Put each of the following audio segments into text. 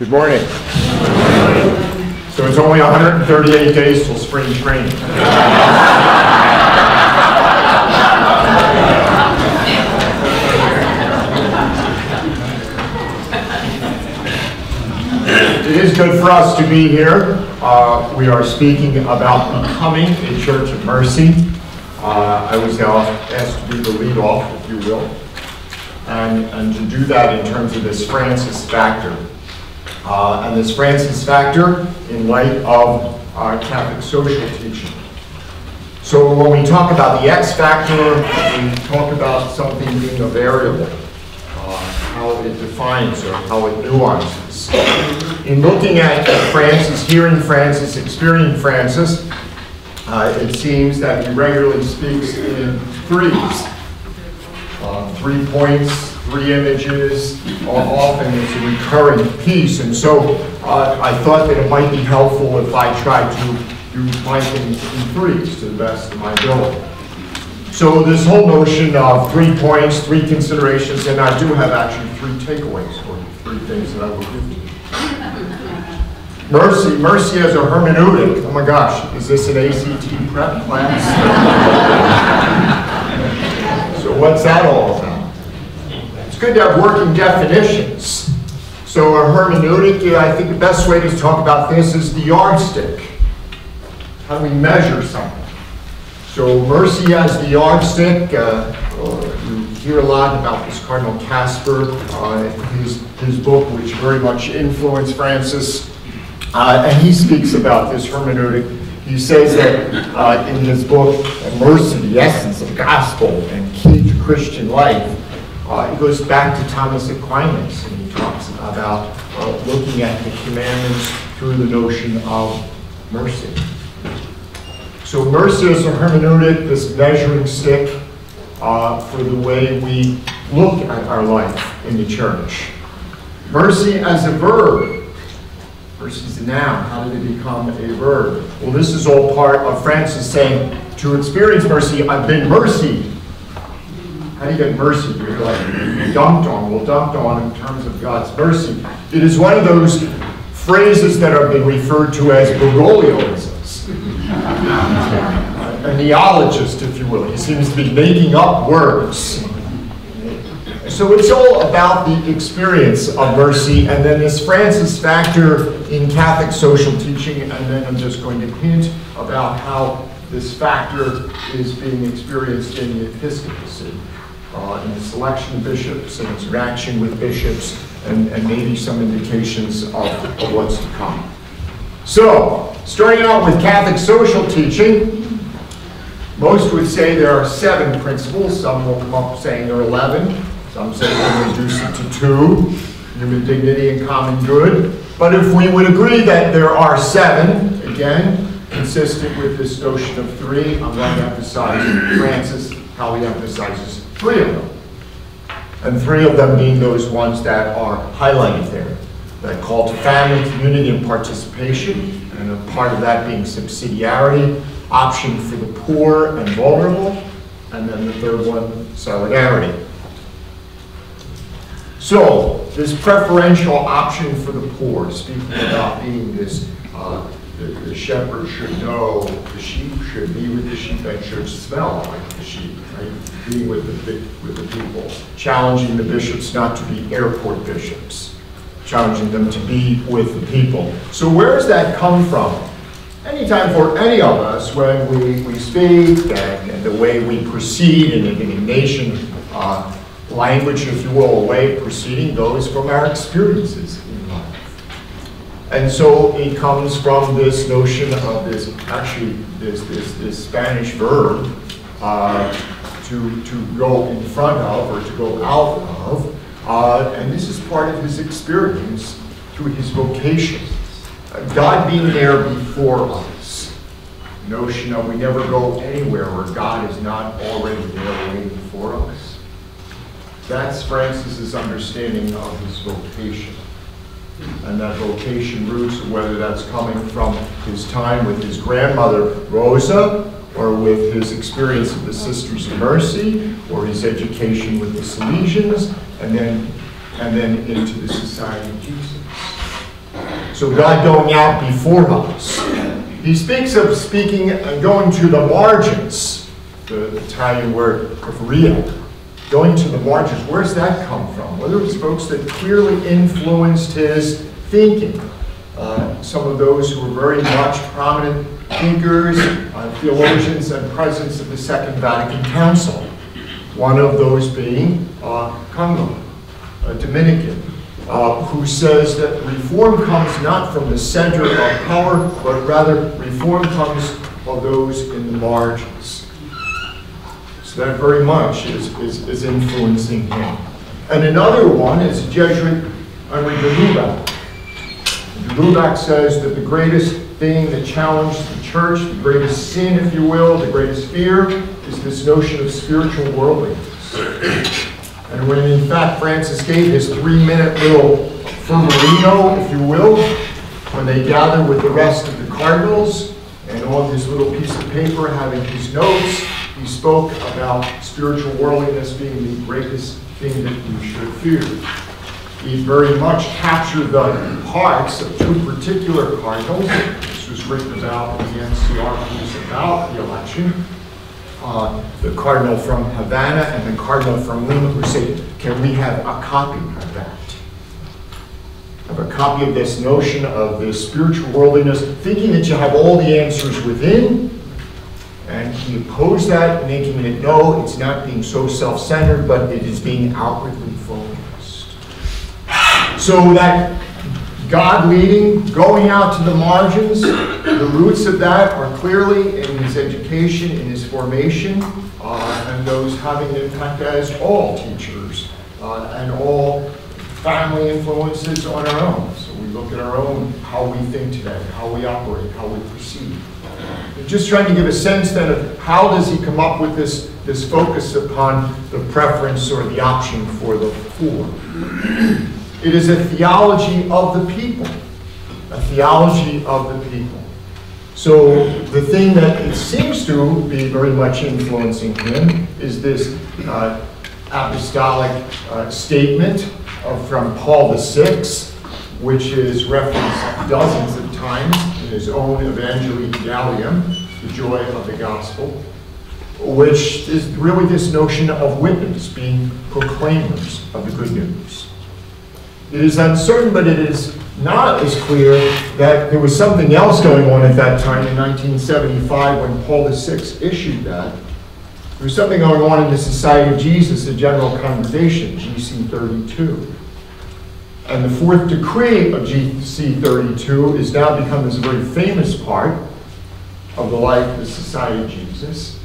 Good morning. So it's only 138 days till spring training. It is good for us to be here. We are speaking about becoming a church of mercy. I was now asked to do the lead off, if you will, and to do that in terms of this Francis factor. And this Francis factor in light of Catholic social teaching. So when we talk about the X factor, we talk about something being a variable, how it defines or how it nuances. In looking at Francis, hearing Francis, experiencing Francis, it seems that he regularly speaks in threes. 3 points, 3 images, often it's a recurring piece, and so I thought that it might be helpful if I tried to do my things in threes to the best of my ability. So this whole notion of 3 points, 3 considerations, and I do have actually 3 takeaways or 3 things that I will give you. Mercy as a hermeneutic. Oh my gosh, is this an ACT prep class? So what's that all about? It's good to have working definitions. So a hermeneutic, I think the best way to talk about this is the yardstick. How do we measure something? So mercy as the yardstick. You hear a lot about this Cardinal Casper, his book, which very much influenced Francis. And he speaks about this hermeneutic. He says that in his book, Mercy, the Essence of Gospel and Key to Christian Life, he goes back to Thomas Aquinas, and he talks about looking at the commandments through the notion of mercy. So mercy is a hermeneutic, this measuring stick for the way we look at our life in the church. Mercy as a verb. Mercy is a noun. How did it become a verb? Well, this is all part of Francis saying, to experience mercy, I've been mercied. How do you get mercy? You're like dunked on. Well, dunked on in terms of God's mercy. It is one of those phrases that have been referred to as Bergoglioisms. A neologist, if you will. He seems to be making up words. So it's all about the experience of mercy, and then this Francis factor in Catholic social teaching, and then I'm just going to hint about how this factor is being experienced in the episcopacy, in the selection of bishops and interaction with bishops, and maybe some indications of what's to come. So, starting out with Catholic social teaching, most would say there are 7 principles. Some will come up saying there are 11. Some say we'll reduce it to 2, human dignity and common good. But if we would agree that there are 7, again, consistent with this notion of 3, I'm going to emphasize Francis, how he emphasizes 3 of them. And 3 of them being those ones that are highlighted there. That call to family, community, and participation, and a part of that being subsidiarity, option for the poor and vulnerable, and then the 3rd one, solidarity. So, this preferential option for the poor, speaking about being this, the shepherd should know the sheep should be with the sheep and should smell like the sheep, right? Being with the people. Challenging the bishops not to be airport bishops. Challenging them to be with the people. So where does that come from? Anytime for any of us, when we speak and the way we proceed in an Ignatian language, if you will, a way of proceeding goes from our experiences in life. And so it comes from this notion of this Spanish verb to go in front of or to go out of, and this is part of his experience through his vocation. God being there before us. Notion of we never go anywhere where God is not already there waiting for us. That's Francis's understanding of his vocation. And that vocation roots, whether that's coming from his time with his grandmother Rosa, or with his experience of the Sisters of Mercy, or his education with the Salesians, and then into the Society of Jesus. So God going out before us. He speaks of speaking and going to the margins, the Italian word "ria," going to the margins. Where's that come from? Well, there was folks that clearly influenced his thinking. Some of those who were very much prominent thinkers, theologians, and presidents of the Second Vatican Council. One of those being Congo, a Dominican, who says that reform comes not from the center of power, but rather reform comes of those in the margins. So that very much is influencing him. And another one is Jesuit Henri de Lubac. De Lubac says that the greatest thing that challenged the church, the greatest sin, if you will, the greatest fear, is this notion of spiritual worldliness. And when in fact Francis gave his 3-minute little fervorino, if you will, when they gathered with the rest of the cardinals, and on this little piece of paper having his notes, he spoke about spiritual worldliness being the greatest thing that you should fear. He very much captured the hearts of two particular cardinals. This was written about in the NCR piece about the election. The cardinal from Havana and the cardinal from Lima, who said, can we have a copy of that? Have a copy of this notion of this spiritual worldliness, thinking that you have all the answers within. And he opposed that, making it, no, it's not being so self-centered, but it is being outwardly focused. So that God leading, going out to the margins, the roots of that are clearly in his education, in his formation, and those having an impact as all teachers and all family influences on our own. So we look at our own, how we think today, how we operate, how we perceive. And just trying to give a sense then of how does he come up with this focus upon the preference or the option for the poor. It is a theology of the people, a theology of the people. So the thing that it seems to be very much influencing him is this apostolic statement from Paul VI, which is referenced dozens of times in his own Evangelii Gaudium, the joy of the gospel, which is really this notion of witness, being proclaimers of the good news. It is uncertain, but it is not as clear that there was something else going on at that time in 1975 when Paul VI issued that. There was something going on in the Society of Jesus, the General Congregation, GC 32. And the fourth decree of GC 32 is now become this very famous part of the life of the Society of Jesus,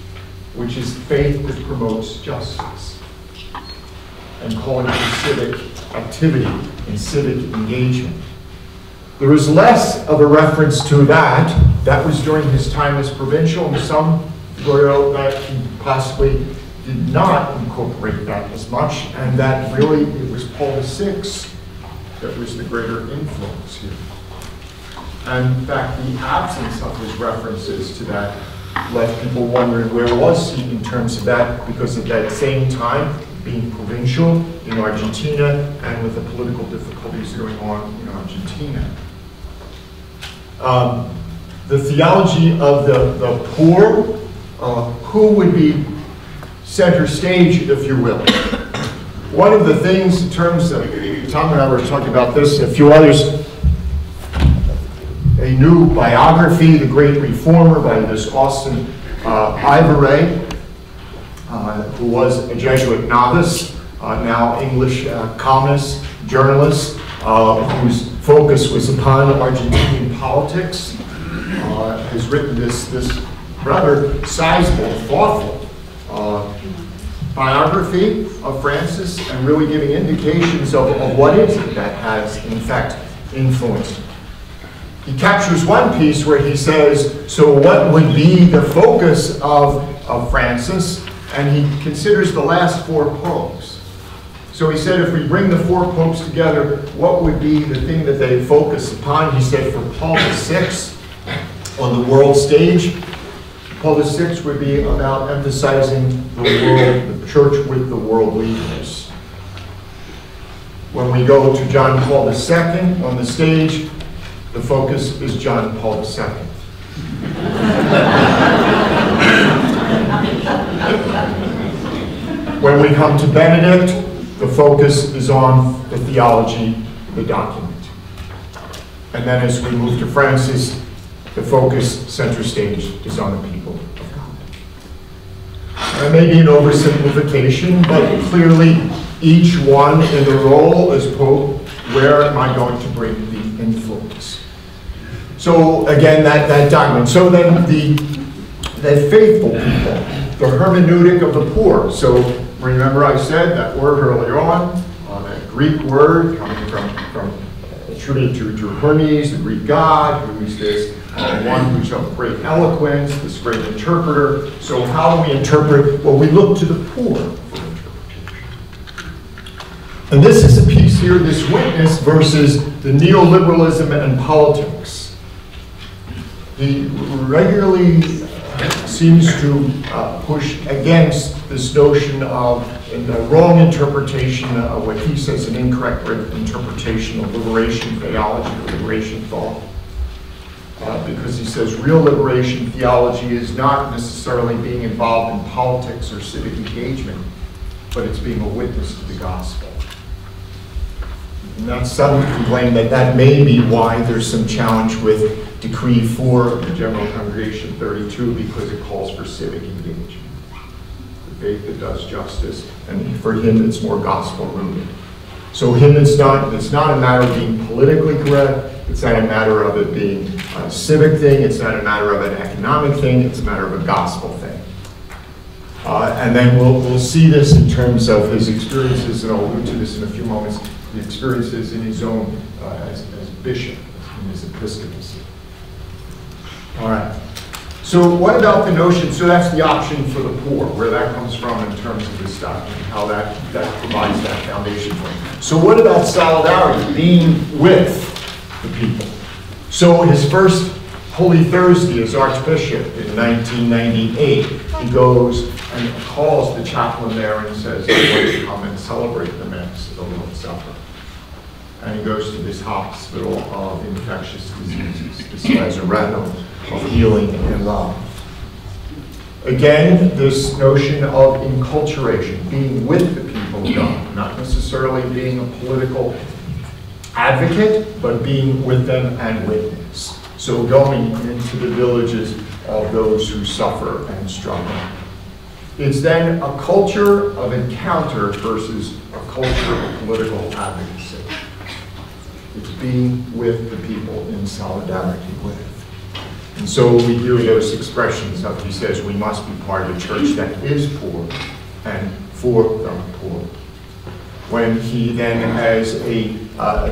which is faith that promotes justice, and calling for civic activity and civic engagement. There is less of a reference to that. That was during his time as provincial, and some feel that he possibly did not incorporate that as much, and that really it was Paul VI that was the greater influence here. And in fact, the absence of his references to that left people wondering where was he in terms of that, because at that same time, being provincial in Argentina and with the political difficulties going on in Argentina. The theology of the poor, who would be center stage, if you will. One of the things in terms of, Tom and I were talking about this and a few others, a new biography, The Great Reformer, by this Austin Ivory, who was a Jesuit novice, now English columnist, journalist, whose focus was upon Argentinian politics, has written this rather sizable, thoughtful biography of Francis, and really giving indications of what is it that has, in fact, influenced him. He captures one piece where he says, so what would be the focus of Francis? And he considers the last four popes. So he said, if we bring the four popes together, what would be the thing that they focus upon? He said, for Paul VI, on the world stage, Paul VI would be about emphasizing the world, the church with the world leaders. When we go to John Paul II on the stage, the focus is John Paul II. When we come to Benedict, the focus is on the theology, the document. And then as we move to Francis, the focus, center stage, is on the people of God. That may be an oversimplification, but clearly each one in the role as Pope, where am I going to bring the influence? So again, that diamond. So then the faithful people, the hermeneutic of the poor. So remember I said that word earlier on, that Greek word coming from attributed to Hermes, the Greek god, who is this one who's of great eloquence, this great interpreter. So how do we interpret? Well, we look to the poor for interpretation. And this is a piece here, this witness versus the neoliberalism and politics. He regularly seems to push against this notion of the wrong interpretation of what he says an incorrect interpretation of liberation theology or liberation thought. Because he says real liberation theology is not necessarily being involved in politics or civic engagement, but it's being a witness to the gospel. And that's some complain that that may be why there's some challenge with Decree 4 of the General Congregation 32, because it calls for civic engagement. The faith that does justice, and for him it's more gospel rooted. So him it's not a matter of being politically correct, it's not a matter of it being a civic thing, it's not a matter of an economic thing, it's a matter of a gospel thing. And then we'll see this in terms of his experiences, and I'll allude to this in a few moments, the experiences in his own as bishop, in his episcopacy. All right. So what about the notion, so that's the option for the poor, where that comes from in terms of this document, how that provides that foundation for him. So what about solidarity, being with the people? So his first Holy Thursday as Archbishop in 1998, he goes and calls the chaplain there and says, I want to come and celebrate the Mass of the Lord's Supper. And he goes to this hospital of infectious diseases, this lazaretto of healing and love. Again, this notion of enculturation, being with the people of God, not necessarily being a political advocate, but being with them and witness. So going into the villages of those who suffer and struggle. It's then a culture of encounter versus a culture of political advocacy. It's being with the people in solidarity with. And so we hear those expressions of, he says, we must be part of a church that is poor and for the poor. When he then, as a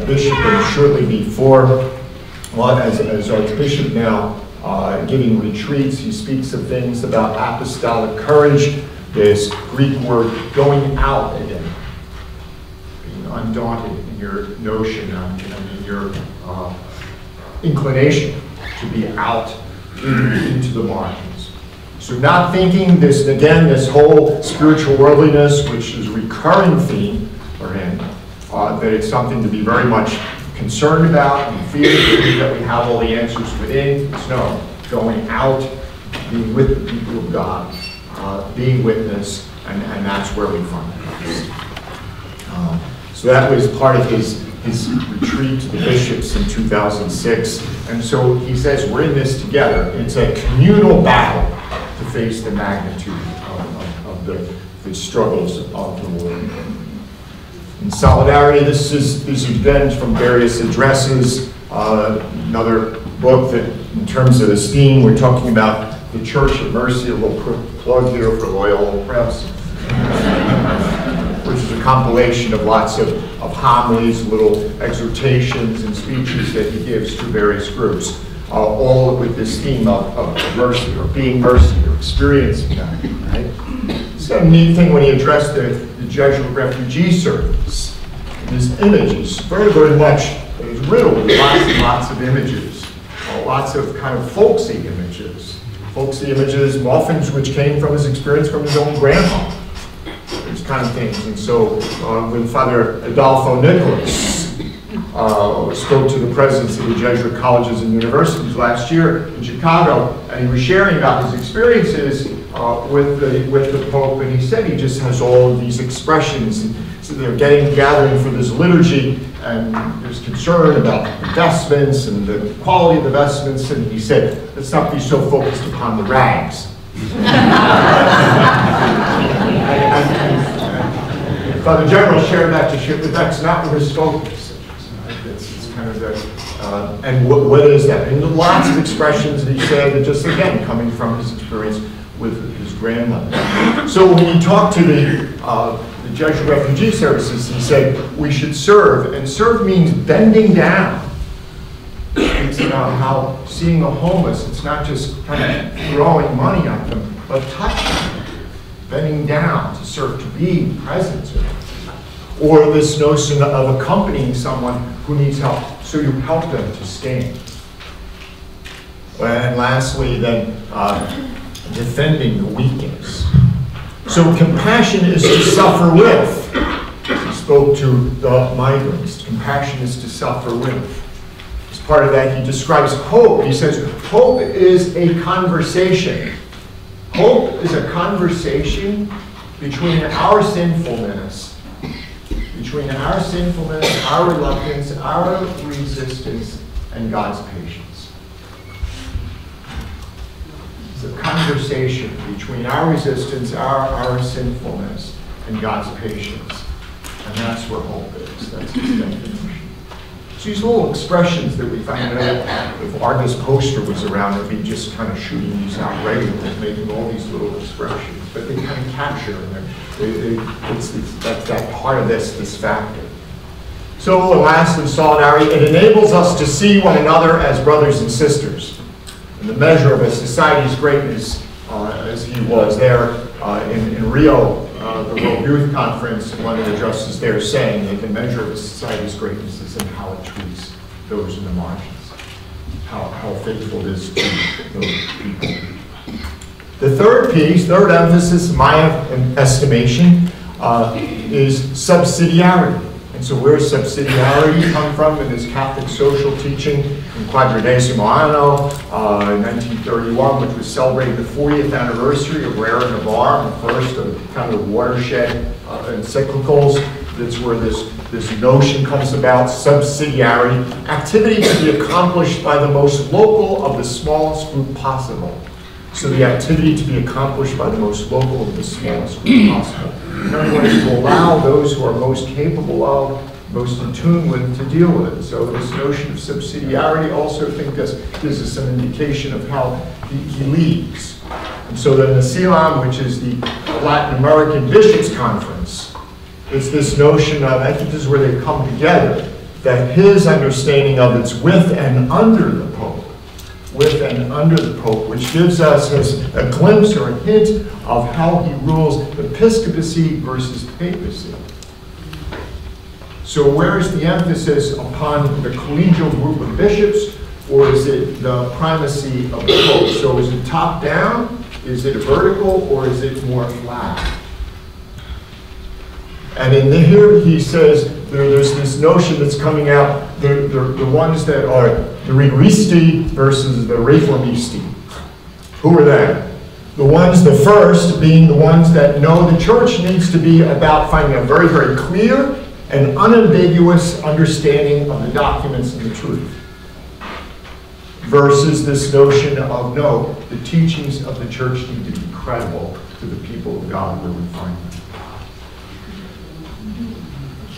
bishop, and shortly before, well, as Archbishop now, giving retreats, he speaks of things about apostolic courage, this Greek word going out again, being undaunted in your notion and in your inclination to be out into the margins. So not thinking this, again, this whole spiritual worldliness, which is a recurring theme for him, that it's something to be very much concerned about and fear that we have all the answers within. It's no, going out, being with the people of God, being witness, and that's where we find Christ. So that was part of his retreat to the bishops in 2006. And so he says, we're in this together. It's a communal battle to face the magnitude of the struggles of the world. In solidarity, these are been from various addresses. Another book that, in terms of esteem, we're talking about the Church of Mercy, a little plug here for Loyola Press, which is a compilation of lots of homilies, little exhortations and speeches that he gives to various groups, all with this theme of mercy, or being mercy, or experiencing that, right? It's a neat thing when he addressed the Jesuit refugee service. His images, very, very much, it was riddled with lots and lots of images, lots of kind of folksy images. Folksy images, often which came from his experience from his own grandma. These kind of things. And so with Father Adolfo Nicholas, spoke to the presidents of the Jesuit colleges and universities last year in Chicago, and he was sharing about his experiences with the Pope, and he said he just has all of these expressions. And so they're gathering for this liturgy, and there's concern about the vestments and the quality of the vestments, and he said, let's not be so focused upon the rags. Father General shared that to ship, but that's not his focus. It's kind of the, and what is that? And lots of expressions that he said that just, again, coming from his experience with his grandmother. So when he talked to the Jesuit refugee services, he said, we should serve, and serve means bending down. It's about how seeing the homeless, it's not just kind of throwing money at them, but touching them, bending down to serve, to be present to them. Or this notion of accompanying someone who needs help, so you help them to stand. And lastly, then, defending the weakness. So compassion is to suffer with. He spoke to the migrants. Compassion is to suffer with. As part of that, he describes hope. He says, hope is a conversation. Hope is a conversation between our sinfulness, our reluctance, our resistance, and God's patience. It's a conversation between our resistance, our sinfulness, and God's patience. And that's where hope is. That's his definition. So these little expressions that we find out, if Argus poster was around, it'd be just kind of shooting these out regularly, making all these little expressions. But they kind of capture, and that's that part of this factor. So lastly, solidarity. It enables us to see one another as brothers and sisters. And the measure of a society's greatness, as he was there in Rio, the World Youth Conference, one of the addresses there saying that the measure of a society's greatness is in how it treats those in the margins, how faithful it is to those people. The third piece, third emphasis, in my estimation, is subsidiarity. And so where does subsidiarity come from in this Catholic social teaching in Quadragesimo Anno in 1931, which was celebrating the 40th anniversary of Rare Navarre, the first of kind of watershed encyclicals. That's where this notion comes about, subsidiarity, activity to be accomplished by the most local of the smallest group possible. So the activity to be accomplished by the most local of the smallest group possible. In other words, to allow those who are most capable of, most in tune with, to deal with it. So this notion of subsidiarity also, I think, gives us some indication of how he leads. And so then the CELAM, which is the Latin American Bishops' Conference, it's this notion of, I think this is where they come together, that his understanding of it's with and under the Pope. With and under the Pope, which gives us a glimpse or a hint of how he rules episcopacy versus papacy. So where is the emphasis upon the collegial group of bishops, or is it the primacy of the Pope? So is it top down, is it vertical, or is it more flat? And in here he says there's this notion that's coming out, the ones that are the Rigoristi versus the Reformisti. Who are they? The ones, the first being the ones that know the church needs to be about finding a very, very clear and unambiguous understanding of the documents and the truth. Versus this notion of, no, the teachings of the church need to be credible to the people of God where we find them.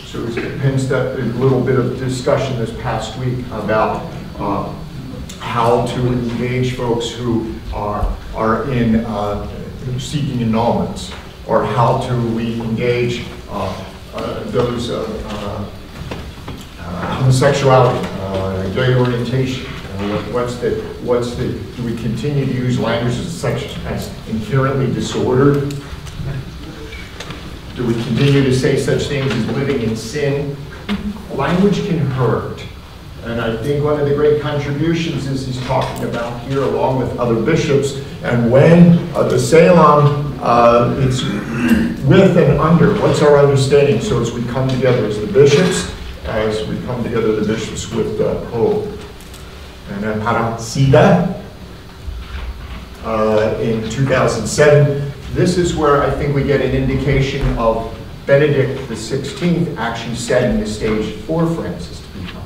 So it depends that a little bit of discussion this past week about how to engage folks who are in seeking annulments, or how to we engage those homosexuality, gay orientation. Do we continue to use language such as inherently disordered? Do we continue to say such things as living in sin? Language can hurt. And I think one of the great contributions is he's talking about here, along with other bishops, and when the CELAM, it's with and under. What's our understanding? So as we come together as the bishops as we come together, the bishops with the Pope. And Aparecida in 2007. This is where I think we get an indication of Benedict XVI actually setting the stage for Francis to become.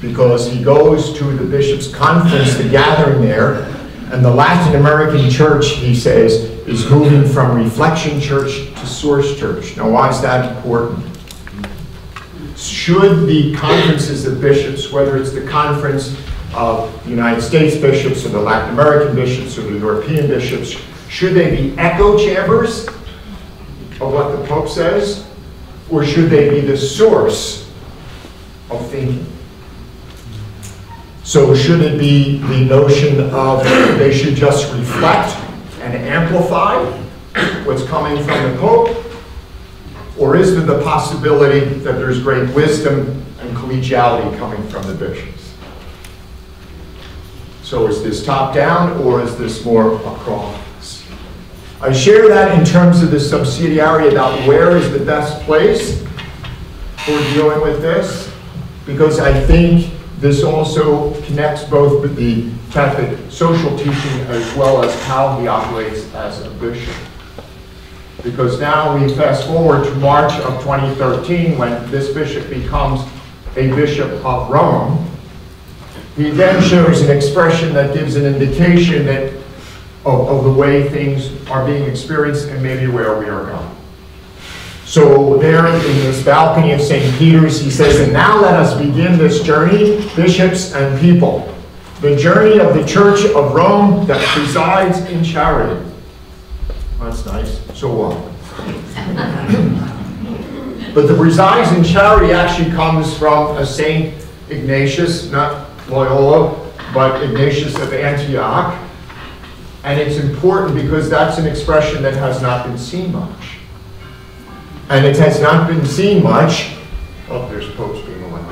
Because he goes to the bishops' conference, the gathering there, and the Latin American church, he says, is moving from reflection church to source church. Now, why is that important? Should the conferences of bishops, whether it's the conference of the United States bishops or the Latin American bishops or the European bishops, should they be echo chambers of what the Pope says, or should they be the source of thinking? So should it be the notion of they should just reflect and amplify what's coming from the Pope? Or is there the possibility that there's great wisdom and collegiality coming from the bishops? So is this top-down, or is this more across? I share that in terms of the subsidiarity about where is the best place for dealing with this, because I think this also connects both with the Catholic social teaching as well as how he operates as a bishop. Because now we fast forward to March of 2013 when this bishop becomes a bishop of Rome. He then shows an expression that gives an indication that of the way things are being experienced and maybe where we are going. So there in this balcony of St. Peter's, he says, and now let us begin this journey, bishops and people. The journey of the Church of Rome that presides in charity. That's nice. So what? But the presides in charity actually comes from a Saint Ignatius, not Loyola, but Ignatius of Antioch. And it's important because that's an expression that has not been seen much. And it has not been seen much. Oh, there's popes being allowed.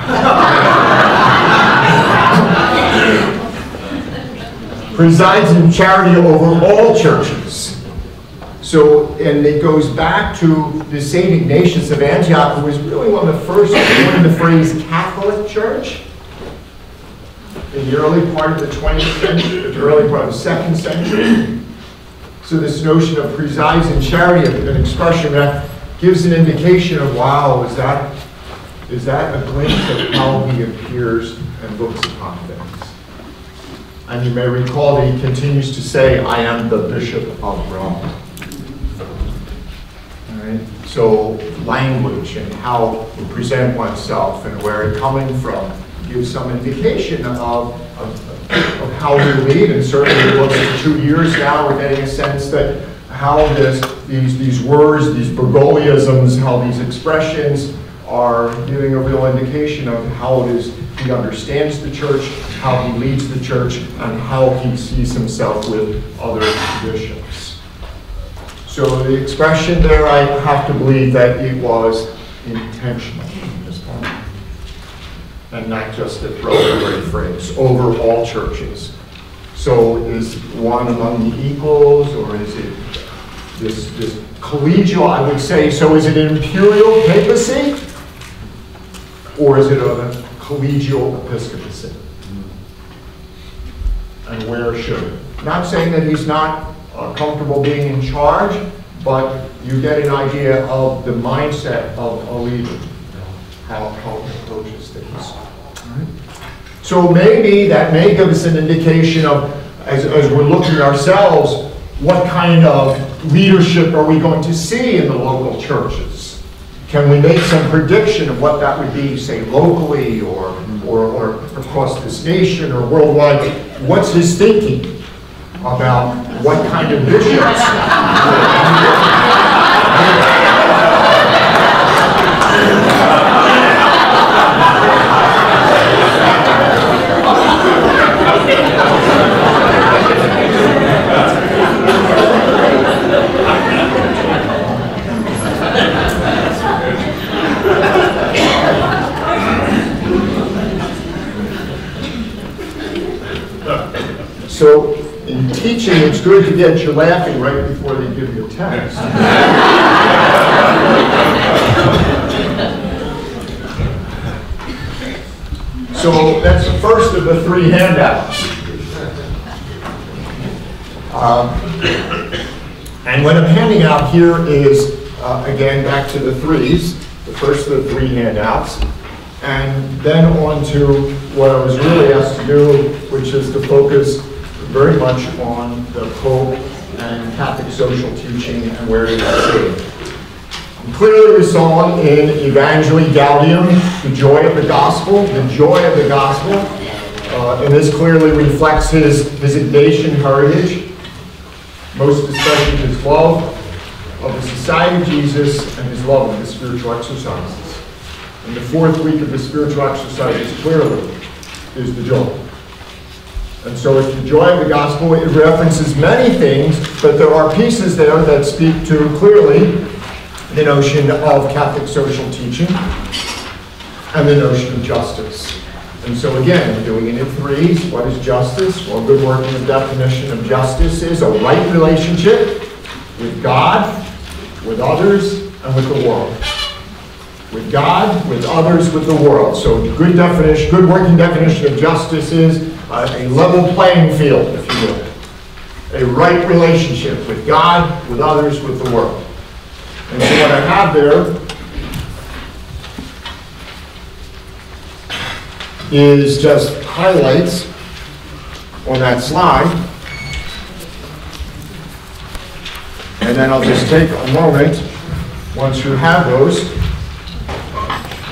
Presides in charity over all churches. So, and it goes back to the St. Ignatius of Antioch, who was really one of the first to coin the phrase Catholic Church in the early part of the 20th century, the early part of the 2nd century. So this notion of presides in charity, an expression that gives an indication of, wow, is that a glimpse of how he appears and looks upon things? And you may recall that he continues to say, I am the Bishop of Rome. So language and how to present oneself and where it's coming from gives some indication of how we lead. And certainly it looks at 2 years now, we're getting a sense that how these words, these Bergoglianisms, how these expressions are giving a real indication of how it is he understands the church, how he leads the church, and how he sees himself with other bishops. So the expression there, I have to believe that it was intentional at this point, and not just a throwaway phrase, over all churches. So is one among the equals, or is it this collegial, I would say, so is it an imperial papacy, or is it a collegial episcopacy? And where should it? Not saying that he's not comfortable being in charge, but you get an idea of the mindset of a leader, how he approaches things. Right? So maybe that may give us an indication of, as we're looking at ourselves, what kind of leadership are we going to see in the local churches? Can we make some prediction of what that would be, say, locally or across this nation or worldwide? What's his thinking about what kind of bishops? So in teaching, it's good to get you laughing right before they give you a test. So that's the first of the three handouts. And what I'm handing out here is, again, back to the threes, the first of the three handouts, and then on to what I was really asked to do, which is to focus very much on the Pope and Catholic social teaching and where it is seen. Clearly we saw in Evangelii Gaudium, the joy of the gospel, and this clearly reflects his Ignatian heritage, most especially his love of the Society of Jesus and his love of the spiritual exercises. And the fourth week of the spiritual exercises clearly is the joy. And so it's the joy of the gospel. It references many things, but there are pieces there that speak to clearly the notion of Catholic social teaching and the notion of justice. And so again, we're doing it in threes. What is justice? Well, a good working definition of justice is a right relationship with God, with others, and with the world. With God, with others, with the world. So good definition, good working definition of justice is a level playing field, if you will. A right relationship with God, with others, with the world. And so what I have there is just highlights on that slide. And then I'll just take a moment, once you have those,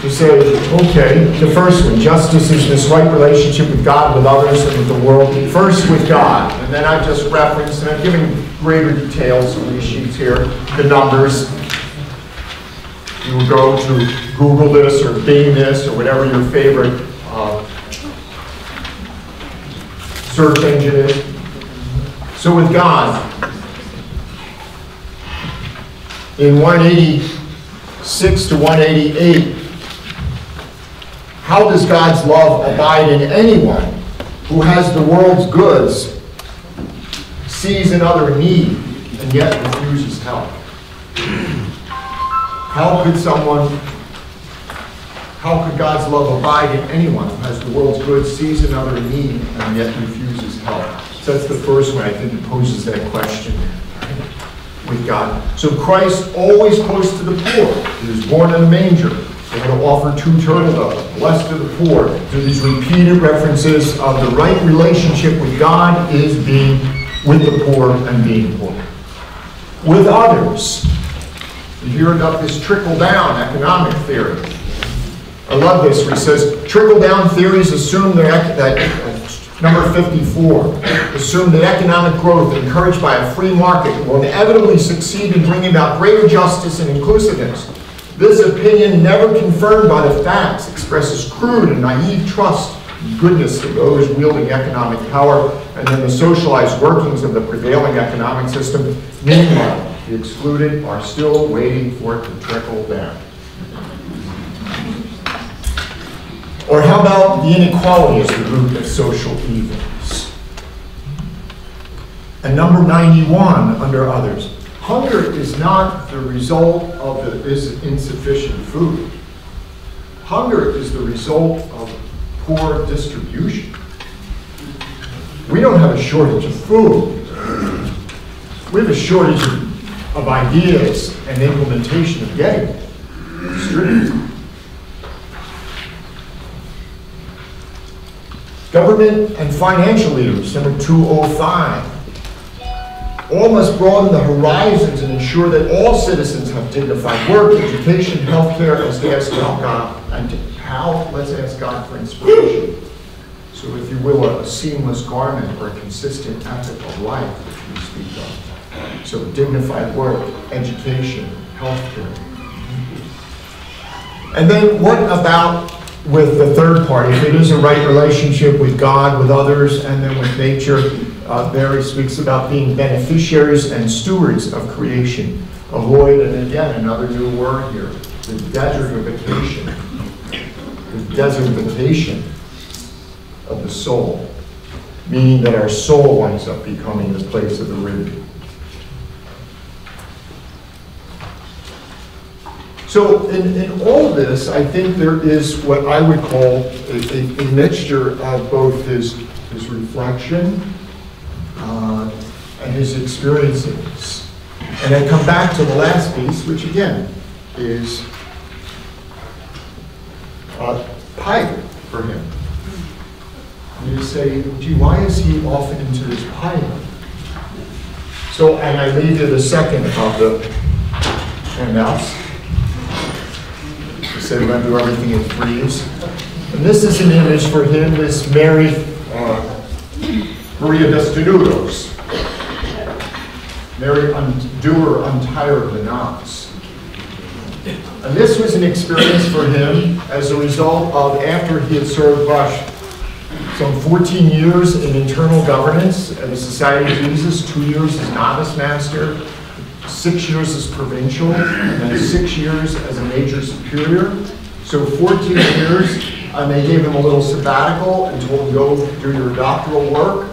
to say, okay, the first one, justice is this right relationship with God, with others, and with the world. First with God, and then I just referenced, and I'm giving greater details on these sheets here, the numbers. You will go to Google this or Bing this or whatever your favorite search engine is. So with God, in 186 to 188, how does God's love abide in anyone who has the world's goods, sees another in need, and yet refuses help? How could God's love abide in anyone who has the world's goods, sees another in need, and yet refuses help? So that's the first one. I think it poses that question with God. So Christ always close to the poor. He was born in a manger. They had to offer 2 turtle doves. Blessed are the poor. So these repeated references of the right relationship with God is being with the poor and being poor. With others. You hear about this trickle-down economic theory. I love this where he says, trickle-down theories assume that number 54, assume that economic growth encouraged by a free market will inevitably succeed in bringing about greater justice and inclusiveness. This opinion, never confirmed by the facts, expresses crude and naive trust and goodness of those wielding economic power, and then the socialized workings of the prevailing economic system. Meanwhile, the excluded are still waiting for it to trickle down. Or how about the inequality as the root of social evils? And number 91, under others. Hunger is not the result of insufficient food. Hunger is the result of poor distribution. We don't have a shortage of food. We have a shortage of ideas and implementation of getting it distributed. Government and financial leaders, number 205. All must broaden the horizons and ensure that all citizens have dignified work, education, health care, as they ask God. And let's ask God for inspiration. So if you will, a seamless garment or a consistent ethic of life, which we speak of. So dignified work, education, health care. And then what about with the third part? If it is a right relationship with God, with others, and then with nature, there he speaks about being beneficiaries and stewards of creation. Avoid, and again, another new word here, the desertification. The desertification of the soul. Meaning that our soul winds up becoming the place of the rib. So in all this, I think there is what I would call a mixture of both his reflection and his experiences. And I come back to the last piece, which again is piety for him. You say, gee, why is he often into this piety? So, and I leave you the second of the handouts. I said we're going to do everything in threes. And this is an image for him, this Maria Desnudos. Mary Undoer, Untier of the Knots. And this was an experience for him as a result of after he had served some 14 years in internal governance at the Society of Jesus, 2 years as novice master, 6 years as provincial, and 6 years as a major superior. So 14 years, and they gave him a little sabbatical and told him, go do your doctoral work.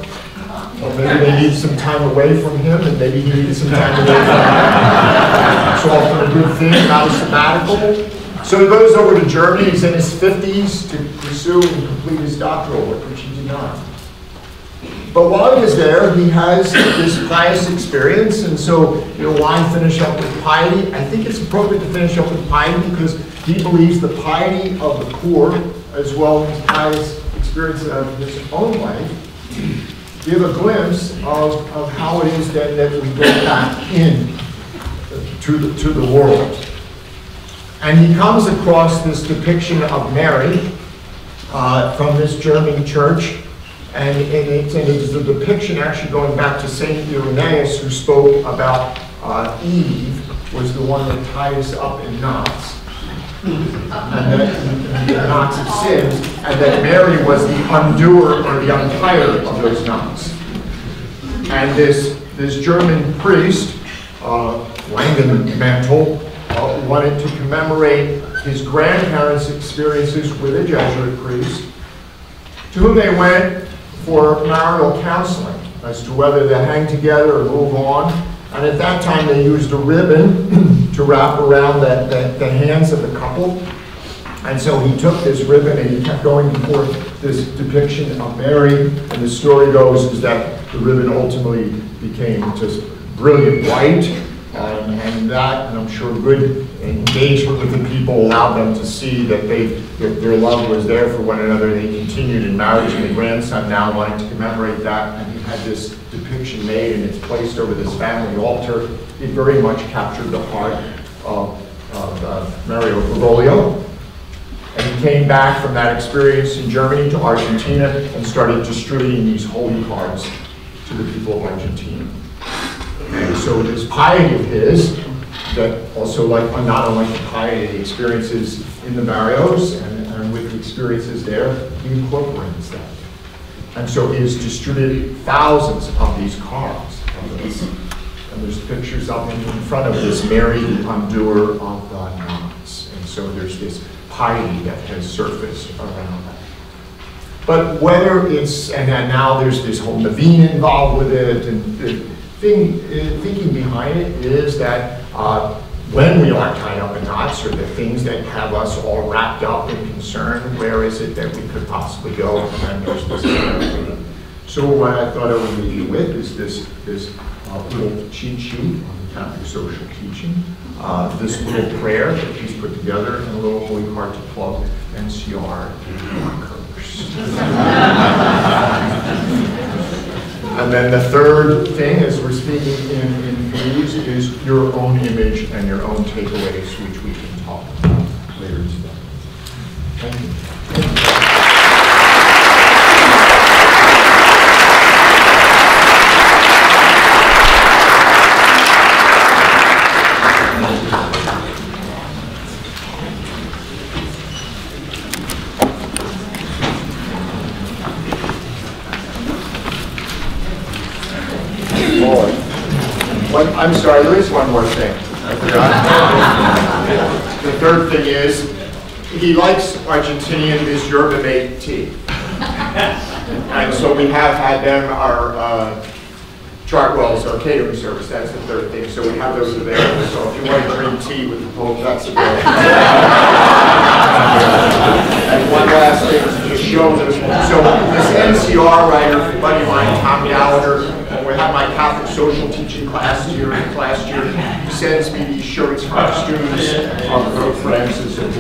Or maybe they need some time away from him, and maybe he needs some time away from them. So often a good thing, not a sabbatical. So he goes over to Germany, he's in his 50s, to pursue and complete his doctoral work, which he did not. But while he was there, he has this pious experience, and so, why finish up with piety? I think it's appropriate to finish up with piety because he believes the piety of the poor, as well as his pious experience of his own life, give a glimpse of how it is that we go back in to the world. And he comes across this depiction of Mary from this German church, and it's a depiction actually going back to St. Irenaeus, who spoke about Eve was the one that tied us up in knots, and that the knots of sins, and that Mary was the undoer or the untire of those knots. And this German priest, Langenmantel, wanted to commemorate his grandparents' experiences with a Jesuit priest, to whom they went for marital counseling as to whether to hang together or move on. And at that time they used a ribbon to wrap around the hands of the couple. And so he took this ribbon and he kept going before this depiction of Mary. And the story goes is that the ribbon ultimately became just brilliant white. And I'm sure good engagement with the people allowed them to see that their love was there for one another. They continued in marriage, and the grandson now wanted to commemorate that, and he had this depiction made, and it's placed over this family altar. It very much captured the heart of Mario Bergoglio. And he came back from that experience in Germany to Argentina and started distributing these holy cards to the people of Argentina. And so this piety of his, that also not unlike the piety, the experiences in the barrios and with the experiences there, he incorporates that. And so he has distributed thousands of these cards. And there's pictures of him in front of this Mary, the undoer of the knots. And so there's this piety that has surfaced around that. But whether it's, and then now there's this whole Naveen involved with it, and thinking behind it is that when we are tied up in knots, or the things that have us all wrapped up in concern, where is it that we could possibly go? And there's this. So what I thought I would leave you with is this little cheat sheet on the Catholic social teaching, this little prayer that he's put together, and a little holy card to plug NCR Rockhurst. And then the third thing, as we're speaking in threes, is your own image and your own takeaways, which we can talk about later today. Thank you. I'm sorry, there is one more thing. I forgot. The third thing is, he likes Argentinian is yerba mate tea. And so we have had them, our Chartwell's our catering service, that's the third thing. So we have those available. So if you want to drink tea with the Pope, that's available. And one last thing to just show this. So this NCR writer, a buddy of mine, Tom Gallagher, when we have my Catholic social teaching class here, he sends me these shirts from our students on the Pope Francis and